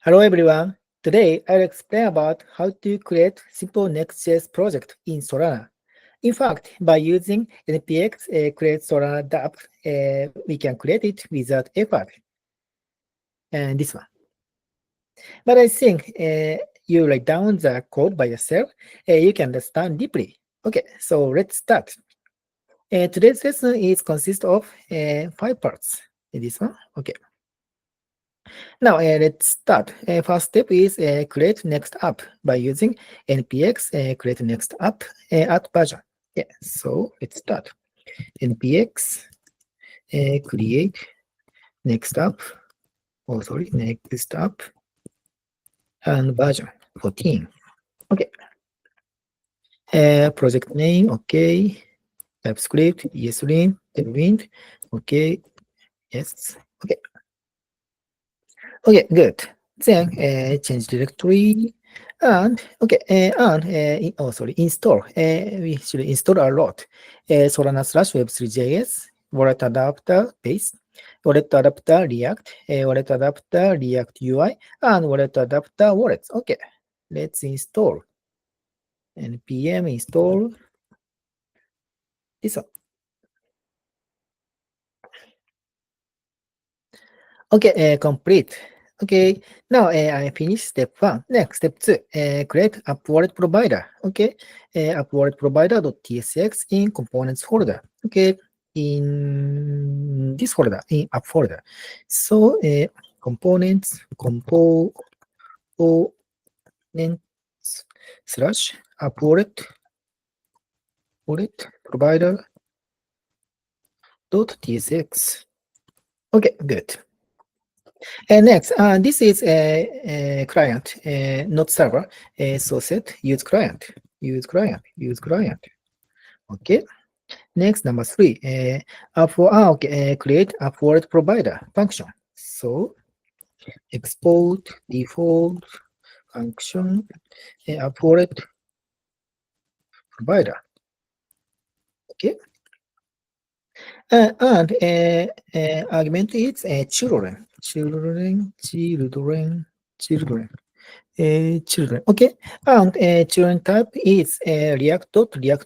Hello everyone. Today I'll explain about how to create simple Next.js project in Solana. In fact, by using npx create Solana app, we can create it without effort. And this one. But I think you write down the code by yourself, you can understand deeply. Okay, so let's start. Today's lesson is consist of 5 parts. This one. Okay. Now let's start. First step is create next app by using npx create next app at version. Yeah, so let's start. npx create next app. Oh, sorry, next app and version 14. Okay. Project name. Okay. TypeScript. ESLint. Tailwind. Okay. Yes. Okay. Okay, good. Then change directory and install. We should install a lot. Solana slash web3.js, wallet adapter base, wallet adapter React, wallet adapter React UI, and wallet adapter wallets. Okay, let's install. npm install this one. Okay, complete. Okay, now I finished step 1. Next, step 2, create AppWalletProvider. Okay, AppWalletProvider.tsx in components folder. Okay, in this folder, in app folder. So, components slash AppWalletProvider.tsx. Okay, good. Next, this is a client, not server. So set use client, use client, use client. Okay. Next, number 3, create AppWalletProvider function. So export default function AppWalletProvider. Okay. And argument is children. Children. Okay, and children type is React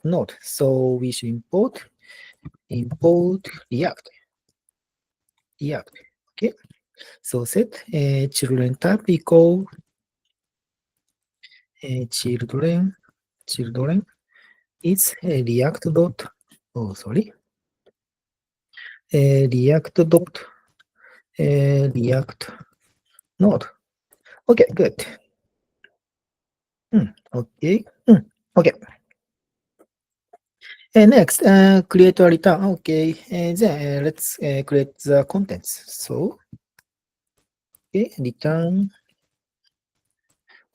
node. So we should import React. Okay, so set children type equal children is React dot. Oh, sorry. React dot React node. Okay, good. Okay. Okay. Next, create a return. Okay, then let's create the contents. So, okay, return.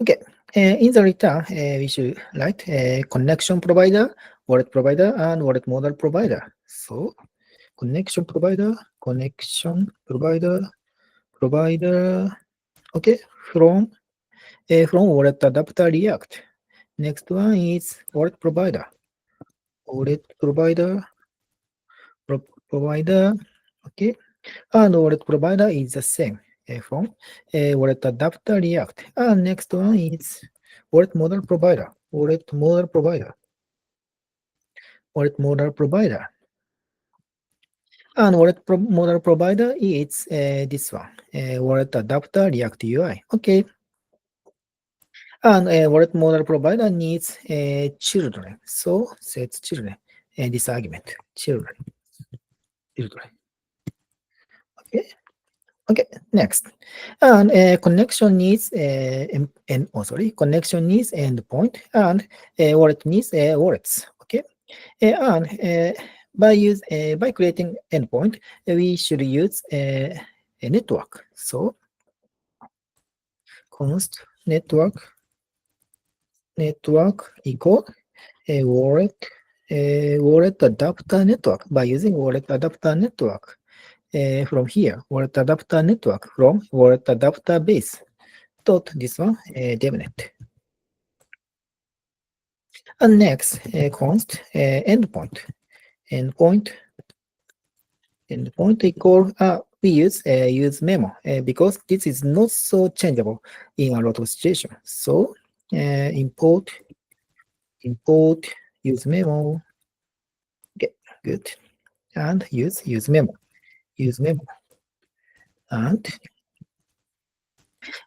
Okay, in the return, we should write connection provider, wallet provider, and wallet model provider. So, connection provider. Okay, from wallet adapter React. Next one is wallet provider. Provider. Okay, and wallet provider is the same from wallet adapter React. And next one is wallet model provider. And model provider is this one, wallet adapter React UI. Okay. And wallet model provider needs children. So set children. This argument, children. Okay. Okay, next. And connection needs connection needs endpoint, and wallet needs wallets. Okay, and by creating endpoint, we should use a network. So const network equal a wallet adapter network. By using wallet adapter network. From here, wallet adapter network from wallet adapter base dot this one devnet. And next, const endpoint equal we use memo because this is not so changeable in a lot of situations. So import use memo. Okay, good. And use memo. Use memo. And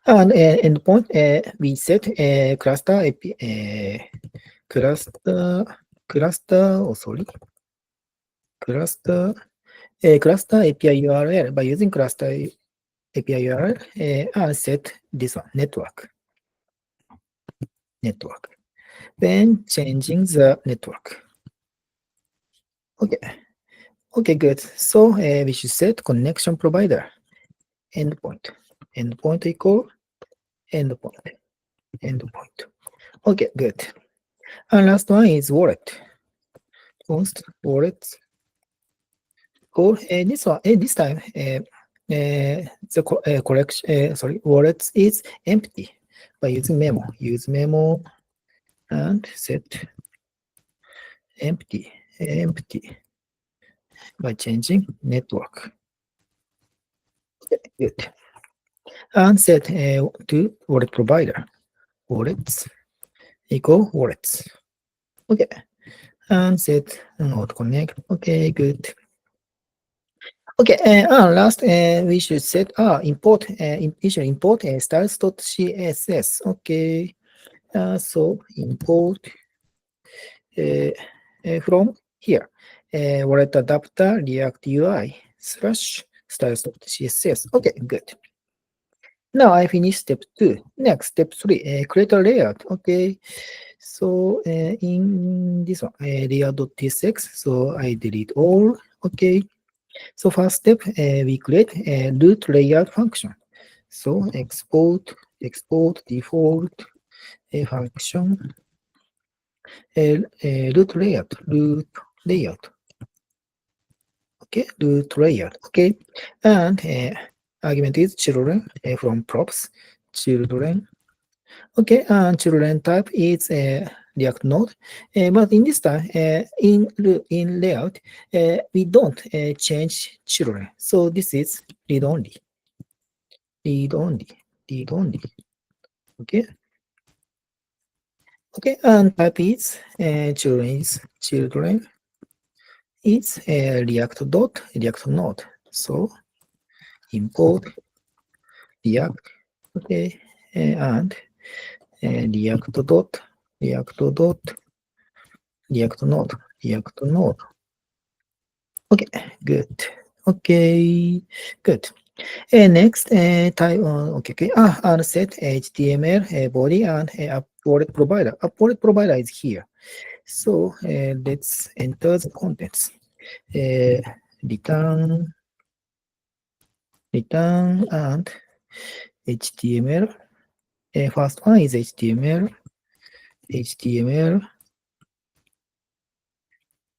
endpoint we set cluster cluster cluster API URL by using cluster API URL and set this one network. Then changing the network. Okay. Okay, good. So we should set connection provider endpoint. Endpoint equal endpoint. Okay, good. And last one is wallet. Const wallet. Or this one, this time, the collection, wallet is empty by using memo. Use memo and set empty by changing network. Okay, good. And set to wallet provider. Wallets equal wallets. Okay. And set auto connect. Okay, good. Okay, and last, we should set import. We should import styles.css. Okay, so import from here. Wallet adapter React UI slash styles.css. Okay, good. Now I finished step 2. Next, step 3, create a layout. Okay, so in this one, layout.tsx, so I delete all. Okay, so first step, we create a root layout function. So export default function root layout. Okay, root layout. Okay, and argument is children from props children. Okay, and children type is React node, but in this time, in layout, we don't change children. So this is read only. Okay, okay, and type is children is React node. So import React. Okay, and React node. Okay, good. Okay, good. Next, type okay. And set HTML body and AppWallet provider. AppWallet provider is here. So let's enter the contents. Return and HTML. First one is HTML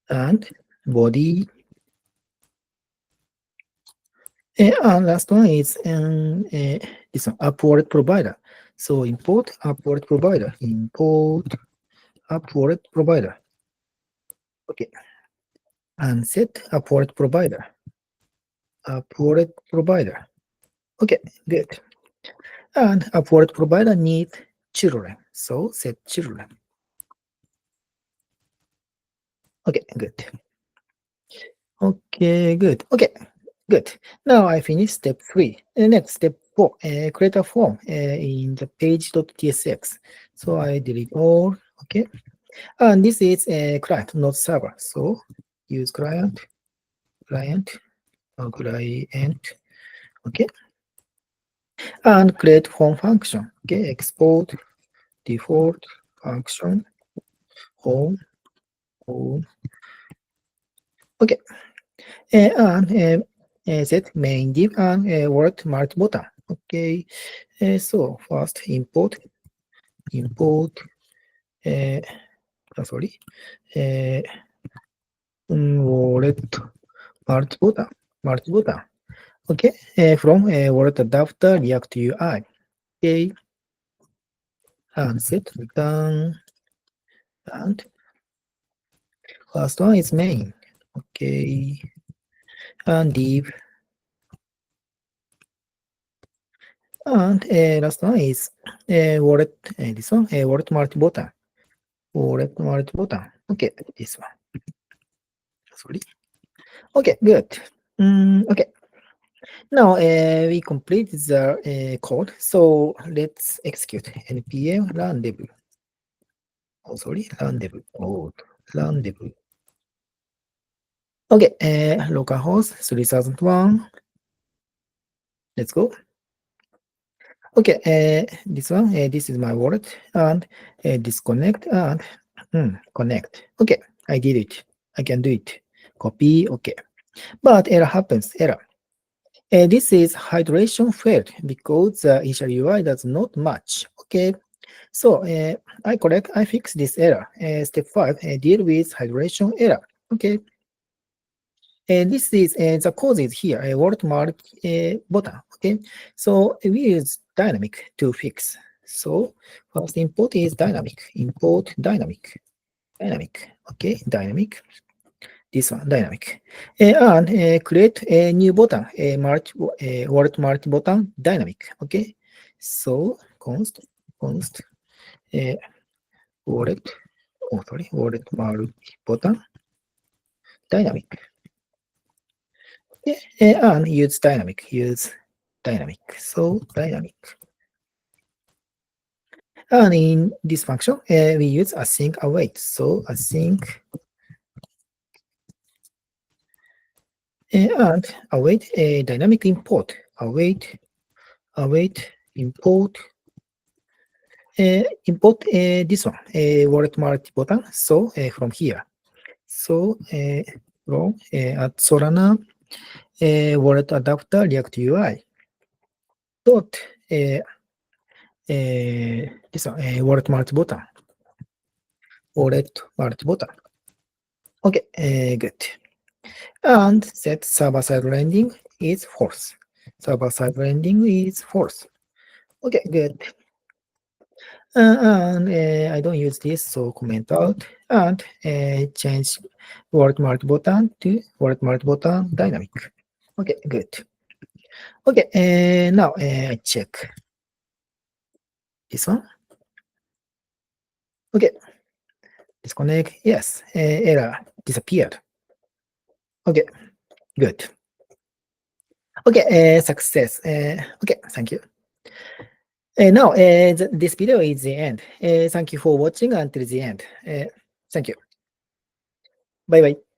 and body. And last one is this one, AppWallet provider. So import AppWallet provider. Okay. And set AppWallet provider. Okay, good. And AppWallet provider needs children. So set children. Okay, good. Okay, good. Okay, good. Now I finished step 3. Next, step 4, create a form in the page.tsx. So I delete all. Okay. And this is a client, not server. So use client. Okay. And create form function. Okay. Export default function home. Okay. And set main div and wallet multi button. Okay. So first import wallet multi button. Okay. From wallet adapter React UI. Okay. And set return and first one is main. Okay. And div And last one is wallet, this one, wallet multi-button. Wallet multi-button. Okay, this one. Sorry. Okay, good. Okay, now we complete the code. So let's execute npm run dev. Oh, sorry, run dev. Oh, run dev. Okay, localhost 3001. Let's go. Okay, this one, this is my wallet, and disconnect and connect. Okay, I did it. I can do it. Copy, okay. But error happens, error. This is hydration failed because the initial UI does not match. Okay, so I fix this error. Step 5, deal with hydration error. Okay, this is the cause is here, a word mark button. Okay, so we use dynamic to fix. So first import is dynamic. Import dynamic. Dynamic. Okay, dynamic. This one, dynamic. And create a new button, a word mark button dynamic. Okay, so const wallet. Oh, sorry, wallet mark button dynamic. And use dynamic. So dynamic. And in this function, we use async await. So async and await a dynamic import. Await import import this one, wallet multi button. So from here. So from at Solana wallet adapter React UI dot this one, wallet multi button. Wallet multi button. Okay, good. And set server-side rendering is false. Server-side rendering is false. Okay, good. And I don't use this, so comment out and change word multi button to word multi button dynamic. Okay, good. Okay, now I check this one. Okay, disconnect. Yes, error disappeared. Okay, good. Okay, success. Okay, thank you. Now, this video is the end. Thank you for watching until the end. Thank you. Bye bye.